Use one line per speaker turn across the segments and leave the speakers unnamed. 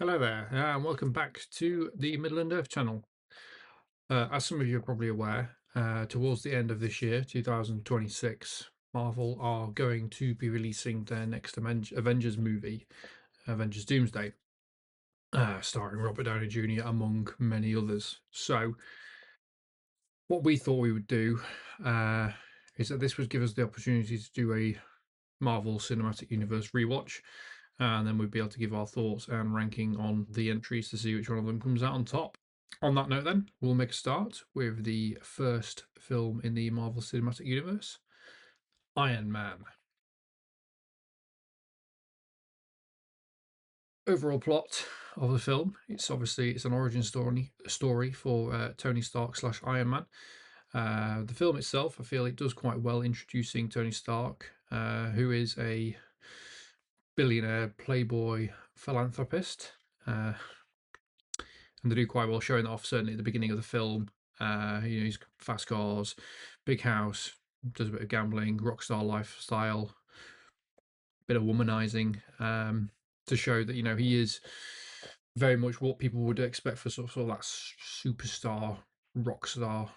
Hello there, and welcome back to the Middle and Earth channel. As some of you are probably aware, towards the end of this year, 2026, Marvel are going to be releasing their next Avengers movie, Avengers Doomsday, starring Robert Downey Jr. among many others. So, what we thought we would do uh, is that this would give us the opportunity to do a Marvel Cinematic Universe rewatch, and then we'd be able to give our thoughts and ranking on the entries to see which one of them comes out on top. On that note, then, we'll make a start with the first film in the Marvel Cinematic Universe, Iron Man. Overall plot of the film: it's an origin story for Tony Stark slash Iron Man. The film itself, I feel it does quite well introducing Tony Stark, who is a billionaire playboy philanthropist. And they do quite well showing that off, certainly at the beginning of the film. He's fast cars, big house, does a bit of gambling, rock star lifestyle, bit of womanizing, to show that he is very much what people would expect for sort of that superstar rock star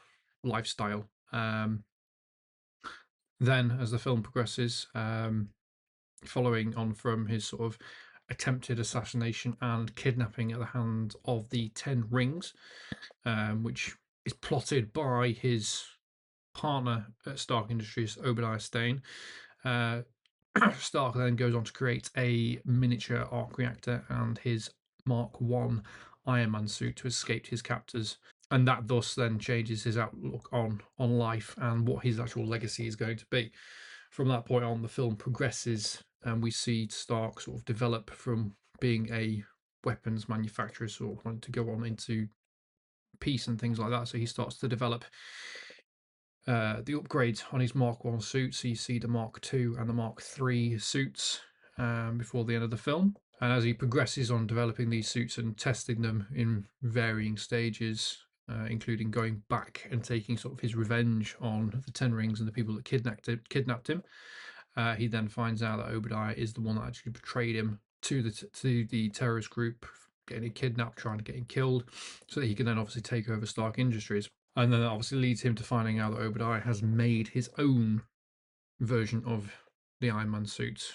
lifestyle. Then, as the film progresses, following on from his sort of attempted assassination and kidnapping at the hand of the Ten Rings, which is plotted by his partner at Stark Industries, Obadiah Stane. Uh, Stark then goes on to create a miniature arc reactor and his Mark One Iron Man suit to escape his captors, and that thus then changes his outlook on life and what his actual legacy is going to be. From that point on, the film progresses, and we see Stark sort of develop from being a weapons manufacturer, sort of wanting to go on into peace and things like that. So he starts to develop the upgrades on his Mark One suit. So you see the Mark Two and the Mark Three suits before the end of the film. And as he progresses on developing these suits and testing them in varying stages, including going back and taking sort of his revenge on the Ten Rings and the people that kidnapped him, he then finds out that Obadiah is the one that actually betrayed him to the terrorist group, getting him kidnapped, trying to get him killed, so that he can then obviously take over Stark Industries. And then that obviously leads him to finding out that Obadiah has made his own version of the Iron Man suit,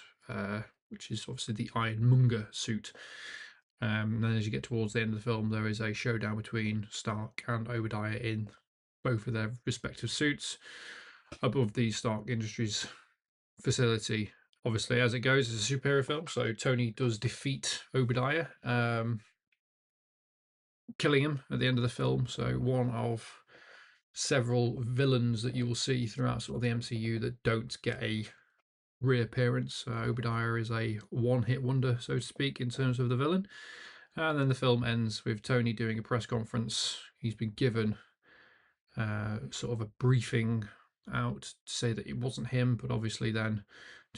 which is obviously the Ironmonger suit. And then as you get towards the end of the film, there is a showdown between Stark and Obadiah in both of their respective suits above the Stark Industries facility. Obviously, as it goes, it's a superhero film, so Tony does defeat Obadiah, killing him at the end of the film. So one of several villains that you will see throughout sort of the MCU that don't get a reappearance. Obadiah is a one-hit wonder, so to speak, in terms of the villain. And then the film ends with Tony doing a press conference. He's been given sort of a briefing out to say that it wasn't him, but obviously then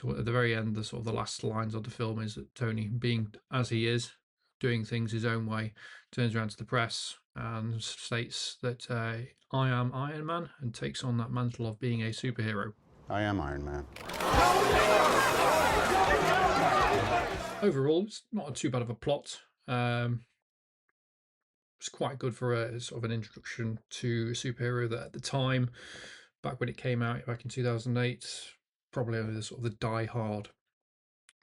at the very end, the sort of the last lines of the film is that Tony, being as he is, doing things his own way, turns around to the press and states that I am Iron Man, and takes on that mantle of being a superhero.
I am Iron Man.
Overall, it's not too bad of a plot. It's quite good for a sort of an introduction to a superhero that at the time, back when it came out back in 2008, probably only the sort of the die-hard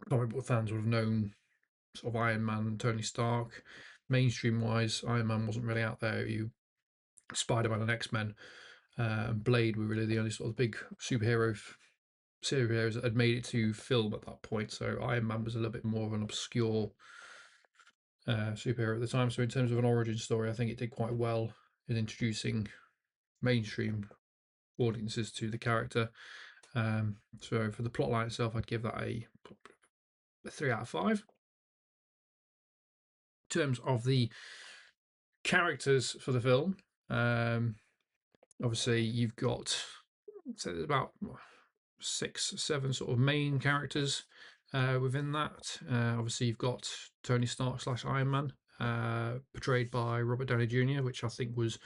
comic book fans would have known sort of Iron Man, Tony Stark. Mainstream wise, Iron Man wasn't really out there. You Spider-Man and X-Men and Blade were really the only sort of big superheroes that had made it to film at that point. So Iron Man was a little bit more of an obscure superhero at the time. So in terms of an origin story, I think it did quite well in introducing mainstream audiences to the character. So for the plotline itself, I'd give that a 3 out of 5. In terms of the characters for the film, obviously you've got, so there's about 6, 7 sort of main characters within that. Obviously you've got Tony Stark slash Iron Man, portrayed by Robert Downey Jr., which I think was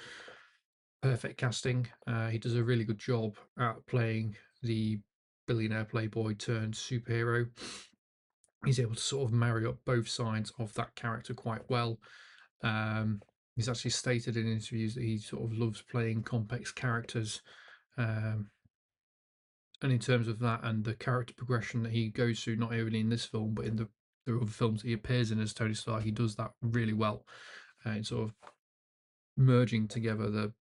perfect casting. He does a really good job at playing the billionaire playboy turned superhero. he's able to sort of marry up both sides of that character quite well. Um, he's actually stated in interviews that he sort of loves playing complex characters. Um, and in terms of that and the character progression that he goes through, not only in this film but in the other films that he appears in as Tony Stark, he does that really well. In sort of merging together the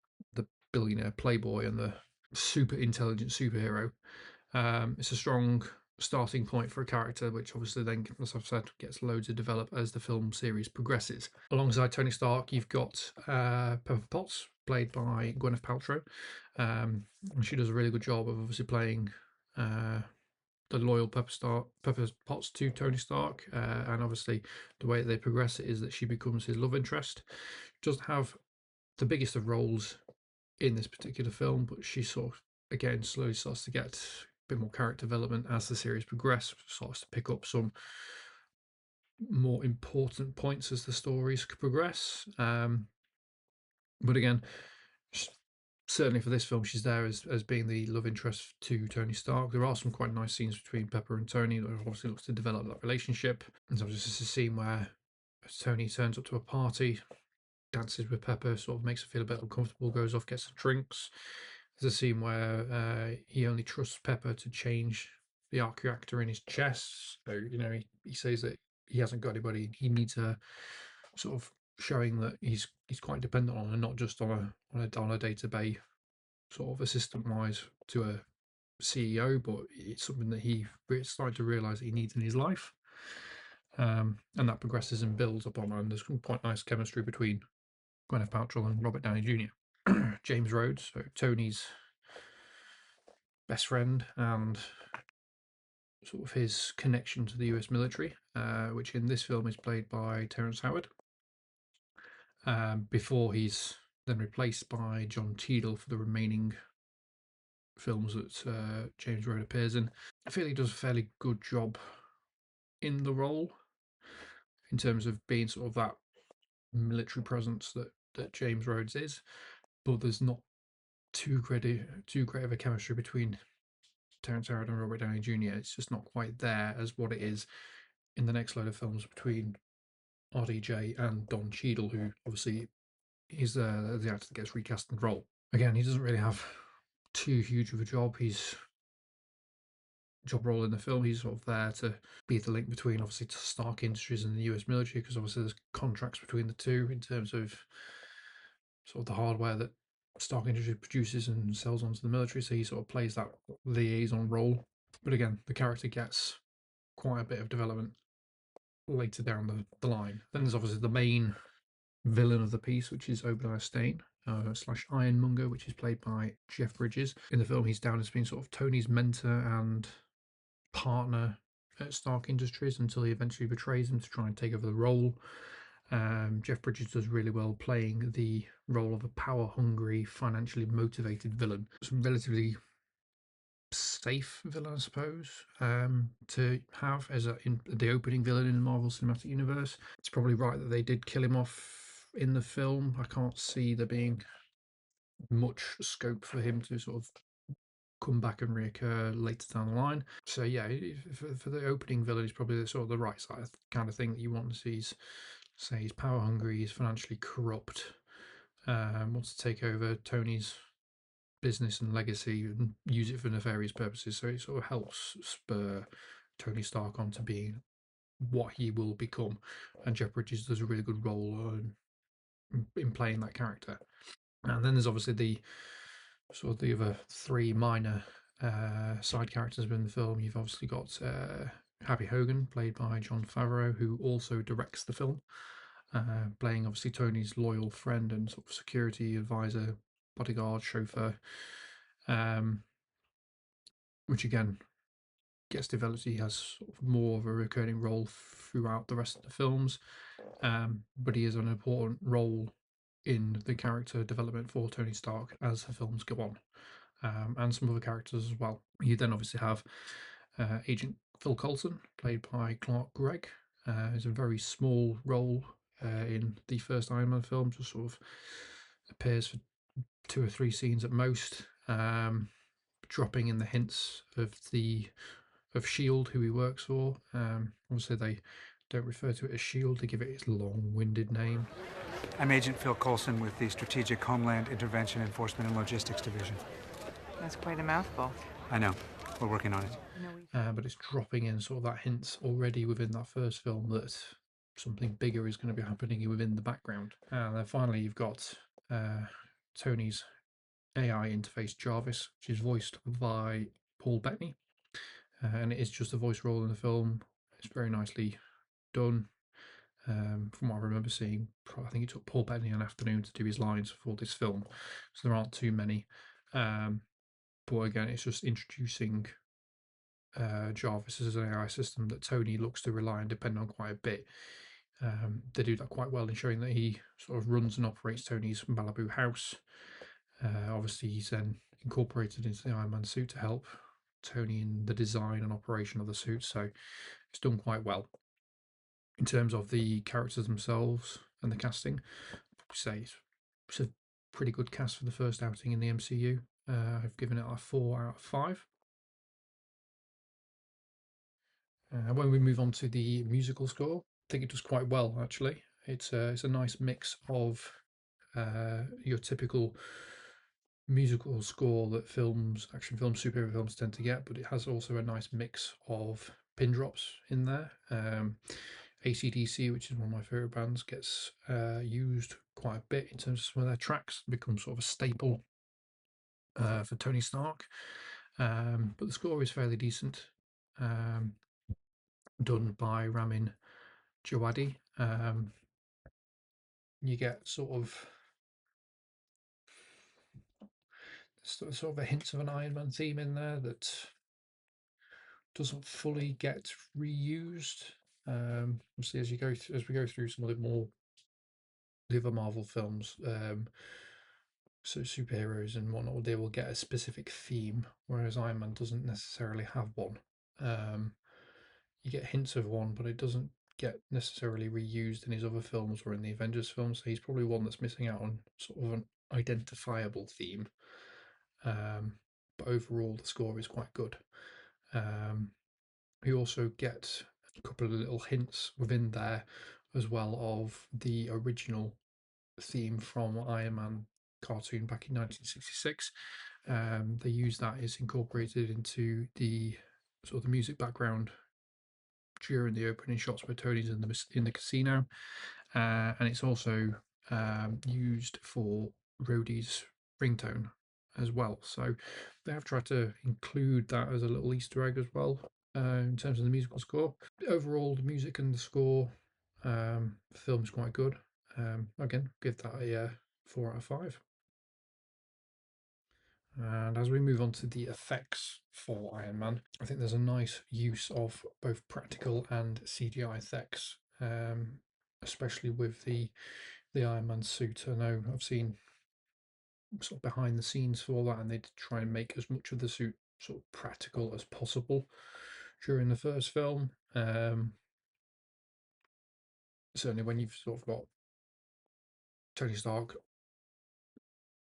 billionaire playboy and the super intelligent superhero. It's a strong starting point for a character, which obviously then, as I've said, gets loads of develop as the film series progresses. Alongside Tony Stark, you've got Pepper Potts, played by Gwyneth Paltrow. And she does a really good job of obviously playing the loyal Pepper Potts to Tony Stark. And obviously, the way that they progress it is that she becomes his love interest. Doesn't have the biggest of roles in this particular film, but she sort of again slowly starts to get a bit more character development as the series progresses, starts to pick up some more important points as the stories progress. But again, certainly for this film, she's there as being the love interest to Tony Stark. There are some quite nice scenes between Pepper and Tony that obviously looks to develop that relationship. There's obviously a scene where Tony turns up to a party, dances with Pepper, sort of makes her feel a bit uncomfortable, goes off, gets some drinks. There's a scene where he only trusts Pepper to change the arc reactor in his chest. So, he says that he hasn't got anybody. He needs her, sort of showing that he's quite dependent on her, not just on a day-to-day sort of assistant wise to a CEO, but it's something that he started to realise that he needs in his life. And that progresses and builds upon, and there's quite nice chemistry between Gwyneth Paltrow and Robert Downey Jr. James Rhodes, so Tony's best friend and sort of his connection to the US military, which in this film is played by Terrence Howard, before he's then replaced by John Cheadle for the remaining films that James Rhodes appears in. I feel he does a fairly good job in the role in terms of being sort of that military presence that James Rhodes is, but there's not too great of a chemistry between Terrence Howard and Robert Downey Jr. It's just not quite there as what it is in the next load of films between RDJ and Don Cheadle, who obviously is the actor that gets recast in the role. Again, he doesn't really have too huge of a job role in the film. He's sort of there to be the link between obviously Stark Industries and the US military, because obviously there's contracts between the two in terms of sort of the hardware that Stark Industries produces and sells onto the military. So he sort of plays that liaison role. But again, the character gets quite a bit of development later down the line. Then there's obviously the main villain of the piece, which is Obadiah Stane, slash Ironmonger, which is played by Jeff Bridges. In the film, he's down as being sort of Tony's mentor and partner at Stark Industries until he eventually betrays him to try and take over the role. Jeff Bridges does really well playing the role of a power-hungry, financially motivated villain. Some relatively safe villain, I suppose, to have as the opening villain in the Marvel Cinematic Universe. It's probably right that they did kill him off in the film. I can't see there being much scope for him to sort of come back and reoccur later down the line. So yeah, for the opening villain, he's probably the sort of the right side kind of thing that you want to see. He's power hungry, he's financially corrupt, wants to take over Tony's business and legacy and use it for nefarious purposes. So it sort of helps spur Tony Stark onto being what he will become. And Jeff Bridges does a really good role in playing that character. And then there's obviously the other three minor side characters within the film. You've obviously got Happy Hogan, played by Jon Favreau, who also directs the film, playing obviously Tony's loyal friend and sort of security advisor, bodyguard, chauffeur, which again gets developed. He has sort of more of a recurring role throughout the rest of the films, but he is an important role in the character development for Tony Stark as the films go on, and some other characters as well. You then obviously have Agent Phil Coulson, played by Clark Gregg. It's a very small role in the first Iron Man film, just sort of appears for 2 or 3 scenes at most, dropping in the hints of the of Shield, who he works for. Obviously, they don't refer to it as Shield; they give it its long-winded name.
I'm Agent Phil Coulson with the Strategic Homeland Intervention Enforcement and Logistics Division.
That's quite a mouthful.
I know. We're working on it.
But it's dropping in sort of that hints already within that first film that something bigger is going to be happening within the background. And then finally, you've got Tony's AI interface Jarvis, which is voiced by Paul Bettany. And it is just a voice role in the film. It's very nicely done. From what I remember seeing, I think it took Paul Bettany an afternoon to do his lines for this film, so there aren't too many. But again, it's just introducing Jarvis as an AI system that Tony looks to rely and depend on quite a bit. They do that quite well in showing that he sort of runs and operates Tony's Malibu house. Obviously, he's then incorporated into the Iron Man suit to help Tony in the design and operation of the suit, so it's done quite well. In terms of the characters themselves and the casting, I'd say it's a pretty good cast for the first outing in the MCU. I've given it a 4 out of 5. When we move on to the musical score, I think it does quite well actually. It's a nice mix of your typical musical score that action films, superhero films tend to get, but it has also a nice mix of pin drops in there. AC/DC, which is one of my favorite bands, gets used quite a bit in terms of some of their tracks. It becomes sort of a staple for Tony Stark. But the score is fairly decent, done by Ramin Djawadi. You get sort of a hint of an Iron Man theme in there that doesn't fully get reused. Obviously, as we go through some of the other Marvel films, so superheroes and whatnot, they will get a specific theme, whereas Iron Man doesn't necessarily have one. You get hints of one, but it doesn't get necessarily reused in his other films or in the Avengers films. So he's probably one that's missing out on sort of an identifiable theme. But overall, the score is quite good. We also get a couple of little hints within there as well of the original theme from Iron Man cartoon back in 1966. They use that as incorporated into the sort of the music background during the opening shots where Tony's in the casino, and it's also used for Rhodey's ringtone as well. So they have tried to include that as a little Easter egg as well in terms of the musical score. Overall, the music and the score, the film is quite good. Again, give that a 4 out of 5. And as we move on to the effects for Iron Man, I think there's a nice use of both practical and CGI effects, especially with the Iron Man suit. I know I've seen sort of behind the scenes for all that, and they try and make as much of the suit sort of practical as possible during the first film. Certainly when you've sort of got Tony Stark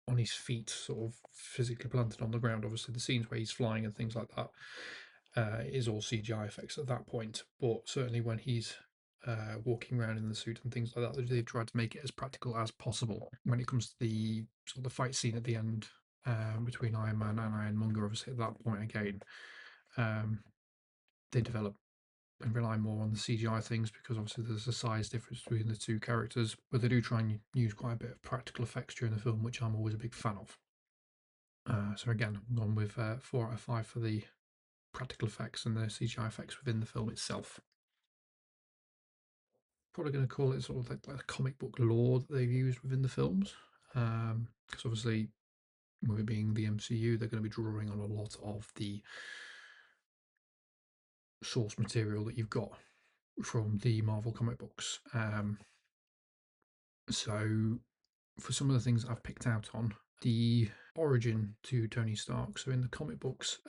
on his feet, sort of physically planted on the ground. Obviously, the scenes where he's flying and things like that is all CGI effects at that point. But certainly when he's walking around in the suit and things like that, they've tried to make it as practical as possible. When it comes to the sort of the fight scene at the end between Iron Man and Ironmonger, obviously at that point again, they develop and rely more on the CGI things because obviously there's a size difference between the two characters, but they do try and use quite a bit of practical effects during the film, which I'm always a big fan of. So again, I'm gone with 4 out of 5 for the practical effects and the CGI effects within the film itself. Probably going to call it sort of like the comic book lore that they've used within the films, because obviously, with it being the MCU, they're going to be drawing on a lot of the source material that you've got from the Marvel comic books. So for some of the things I've picked out on the origin to Tony Stark. So in the comic books,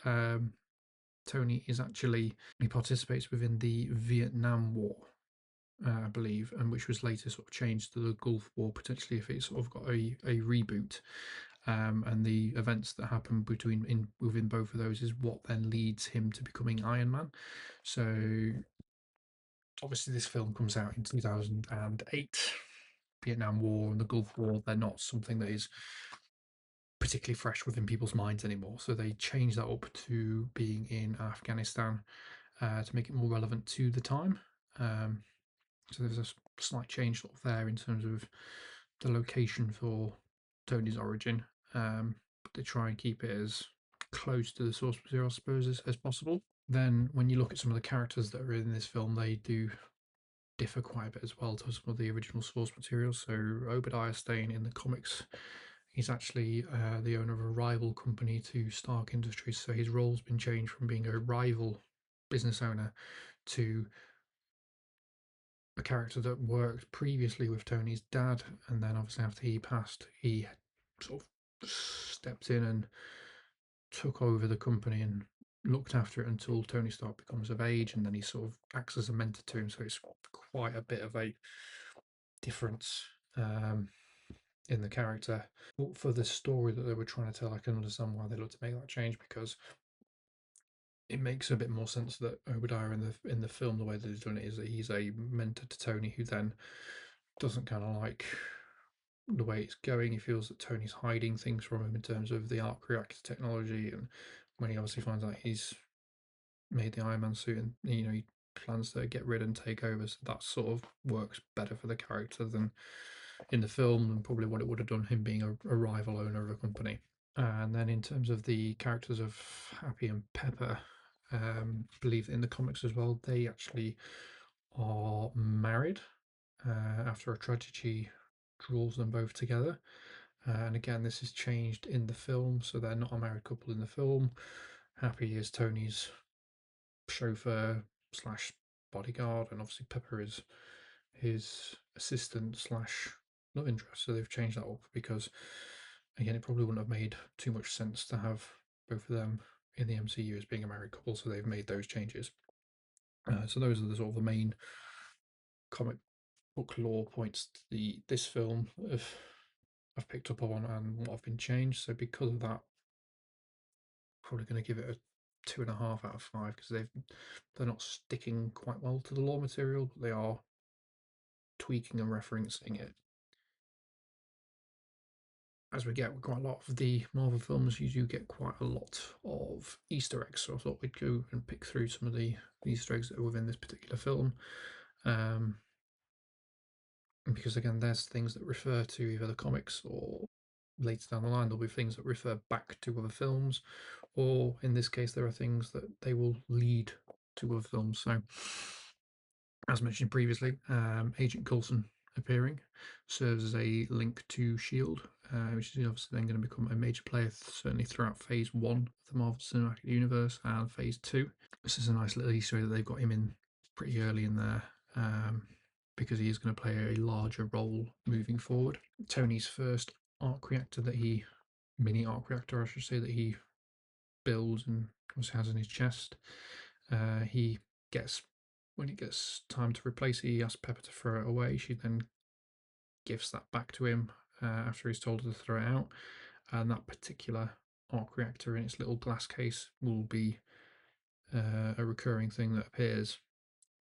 Tony he participates within the Vietnam War, I believe, and which was later sort of changed to the Gulf War, potentially if it sort of got a reboot. and the events that happen within both of those is what then leads him to becoming Iron Man. So obviously this film comes out in 2008. Vietnam War and the Gulf War, they're not something that is particularly fresh within people's minds anymore. So they changed that up to being in Afghanistan to make it more relevant to the time. So there's a slight change sort of there in terms of the location for Tony's origin. But they try and keep it as close to the source material, I suppose, as possible. Then when you look at some of the characters that are in this film, they do differ quite a bit as well to some of the original source material. So Obadiah Stane in the comics, he's actually the owner of a rival company to Stark Industries. So his role's been changed from being a rival business owner to a character that worked previously with Tony's dad, and then obviously after he passed, he sort of stepped in and took over the company and looked after it until Tony Stark becomes of age, and then he sort of acts as a mentor to him. So it's quite a bit of a difference in the character. But for the story that they were trying to tell, I can understand why they looked to make that change, because it makes a bit more sense that Obadiah in the film, the way that they've done it, is that he's a mentor to Tony who then doesn't kind of like the way it's going. He feels that Tony's hiding things from him in terms of the arc reactor technology, and when he obviously finds out he's made the Iron Man suit, and he plans to get rid and take over, so that sort of works better for the character than in the film, and probably what it would have done him being a rival owner of a company. And then in terms of the characters of Happy and Pepper, I believe in the comics as well, they actually are married after a tragedy draws them both together. And again, this is changed in the film, so they're not a married couple in the film. Happy is Tony's chauffeur slash bodyguard, and obviously Pepper is his assistant slash love interest. So they've changed that up because, again, it probably wouldn't have made too much sense to have both of them in the MCU as being a married couple. So they've made those changes. So those are the sort of the main comic book lore points this film I've picked up on and what have been changed. So because of that, probably going to give it a 2.5 out of 5, because they're not sticking quite well to the lore material, but they are tweaking and referencing it. As we get with quite a lot of the Marvel films, you do get quite a lot of Easter eggs. So I thought we'd go and pick through some of the Easter eggs that are within this particular film. Because again, there's things that refer to either the comics, or later down the line there'll be things that refer back to other films, or in this case there are things that they will lead to other films. So as mentioned previously, Agent Coulson appearing serves as a link to S.H.I.E.L.D., which is obviously then going to become a major player certainly throughout Phase 1 of the Marvel Cinematic Universe and Phase 2. This is a nice little Easter egg that they've got him in pretty early in there, because he is going to play a larger role moving forward. Tony's first mini arc reactor, I should say, that he builds and also has in his chest, when it gets time to replace it, he asks Pepper to throw it away. She then gives that back to him after he's told her to throw it out. And that particular arc reactor in its little glass case will be a recurring thing that appears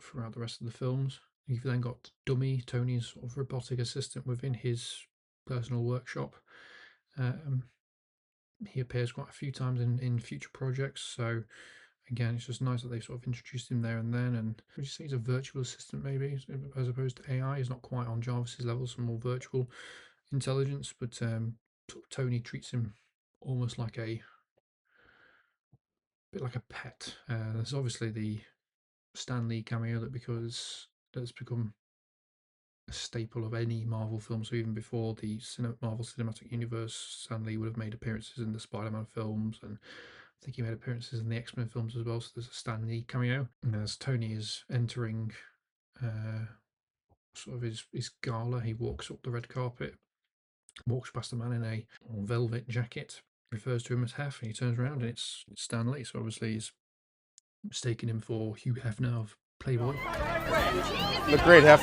throughout the rest of the films. You've then got Dummy, Tony's sort of robotic assistant within his personal workshop. He appears quite a few times in future projects, so again, it's just nice that they sort of introduced him there and then. And would you say he's a virtual assistant, maybe, as opposed to AI? He's not quite on Jarvis's level, some more virtual intelligence, but Tony treats him almost like a bit like a pet. There's obviously the Stan Lee cameo that's become a staple of any Marvel film. So even before the Marvel Cinematic Universe, Stan Lee would have made appearances in the Spider-Man films, and I think he made appearances in the X-Men films as well. So there's a Stan Lee cameo. And as Tony is entering sort of his gala, he walks up the red carpet, walks past a man in a velvet jacket, refers to him as Hef, and he turns around and it's Stan Lee. So obviously he's mistaken him for Hugh Hefner of Playboy.
Look great, Hef.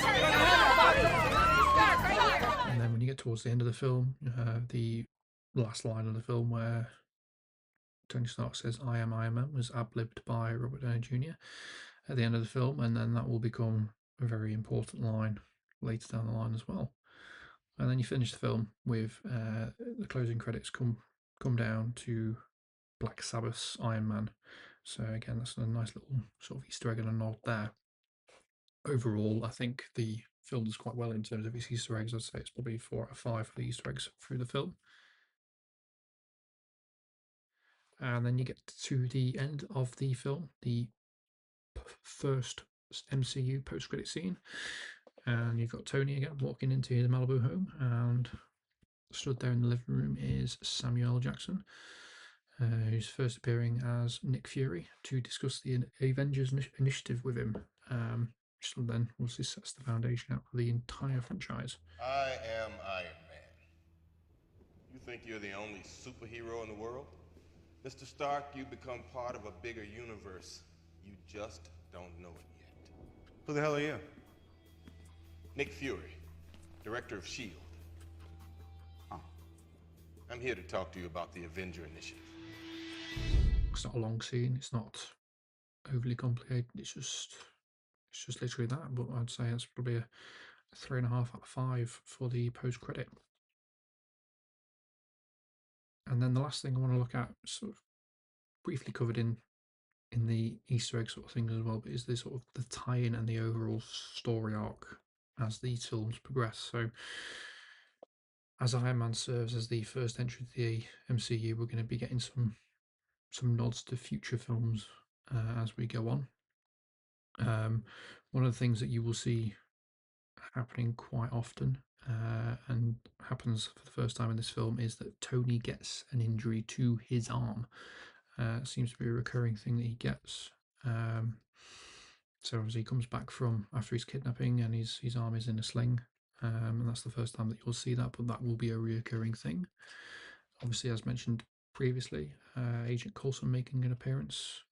And then when you get towards the end of the film, the last line of the film where Tony Stark says, "I am Iron Man," was ad-libbed by Robert Downey Jr. at the end of the film, and then that will become a very important line later down the line as well. And then you finish the film with the closing credits come down to Black Sabbath's Iron Man. So again, that's a nice little sort of Easter egg and a nod there. Overall, I think the film does quite well in terms of its Easter eggs. I'd say it's probably 4 out of 5 for the Easter eggs through the film. And then you get to the end of the film, the first MCU post-credit scene, and you've got Tony again walking into his Malibu home, and stood there in the living room is Samuel L. Jackson, who's first appearing as Nick Fury to discuss the Avengers initiative with him. So then obviously sets the foundation out for the entire franchise.
I am Iron Man. You think you're the only superhero in the world? Mr. Stark, you become part of a bigger universe. You just don't know it yet.
Who the hell are you?
Nick Fury, director of S.H.I.E.L.D.
Oh.
I'm here to talk to you about the Avenger initiative.
It's not a long scene. It's not overly complicated. It's just literally that. But I'd say it's probably a 3.5 out of 5 for the post credit. And then the last thing I want to look at, sort of briefly covered in the Easter egg sort of things as well, but is the sort of the tie-in and the overall story arc as these films progress. So as Iron Man serves as the first entry to the MCU, we're going to be getting some nods to future films as we go on. One of the things that you will see happening quite often and happens for the first time in this film is that Tony gets an injury to his arm. It seems to be a recurring thing that he gets. So obviously he comes back from after his kidnapping and his arm is in a sling, and that's the first time that you'll see that, but that will be a reoccurring thing. Obviously, as mentioned previously, Agent Coulson making an appearance,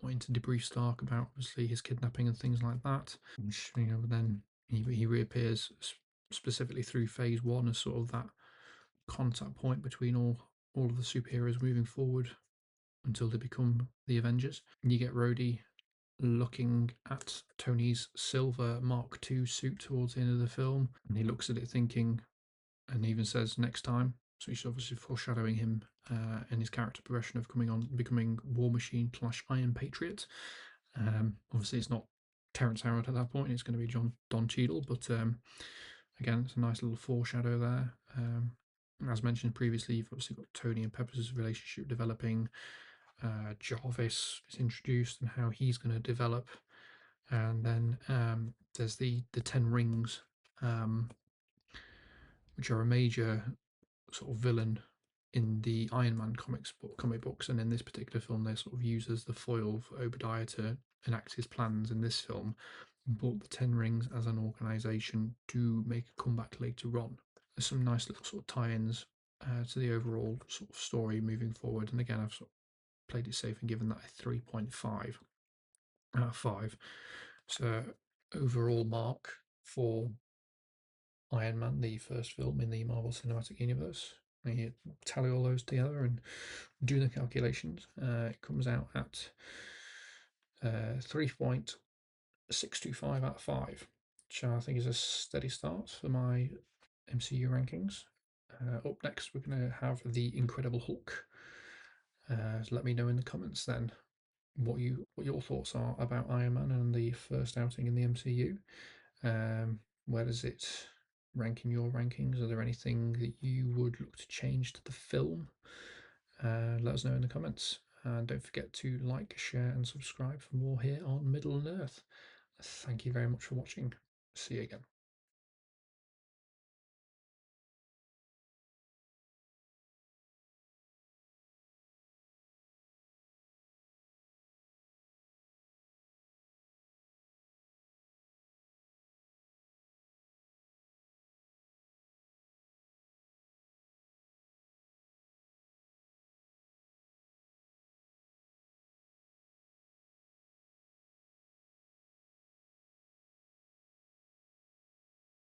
wanting to debrief Stark about obviously his kidnapping and things like that. Which, then he reappears specifically through Phase 1 as sort of that contact point between all of the superheroes moving forward until they become the Avengers. And you get Rhodey looking at Tony's silver Mark II suit towards the end of the film, and he looks at it thinking, and even says next time. So he's obviously foreshadowing him in his character progression of becoming War Machine / Iron Patriot. Obviously, it's not Terrence Howard at that point. It's going to be Don Cheadle, but again, it's a nice little foreshadow there. As mentioned previously, you've obviously got Tony and Pepper's relationship developing. Jarvis is introduced and how he's going to develop, and then there's the 10 rings, which are a major sort of villain in the Iron Man comic books, and in this particular film they're sort of used as the foil for Obadiah to enact his plans in this film. But the 10 rings as an organisation do make a comeback later on. There's some nice little sort of tie-ins to the overall sort of story moving forward, and again I've sort of played it safe and given that a 3.5 out of 5. So overall mark for Iron Man, the first film in the Marvel Cinematic Universe. When you tally all those together and do the calculations, it comes out at 3.625 out of 5, which I think is a steady start for my MCU rankings. Up next, we're going to have the Incredible Hulk. So let me know in the comments then what your thoughts are about Iron Man and the first outing in the MCU. Where does it rank in your rankings? Are there anything that you would look to change to the film? Let us know in the comments, and don't forget to like, share and subscribe for more here on Middle and Earth. Thank you very much for watching. See you again.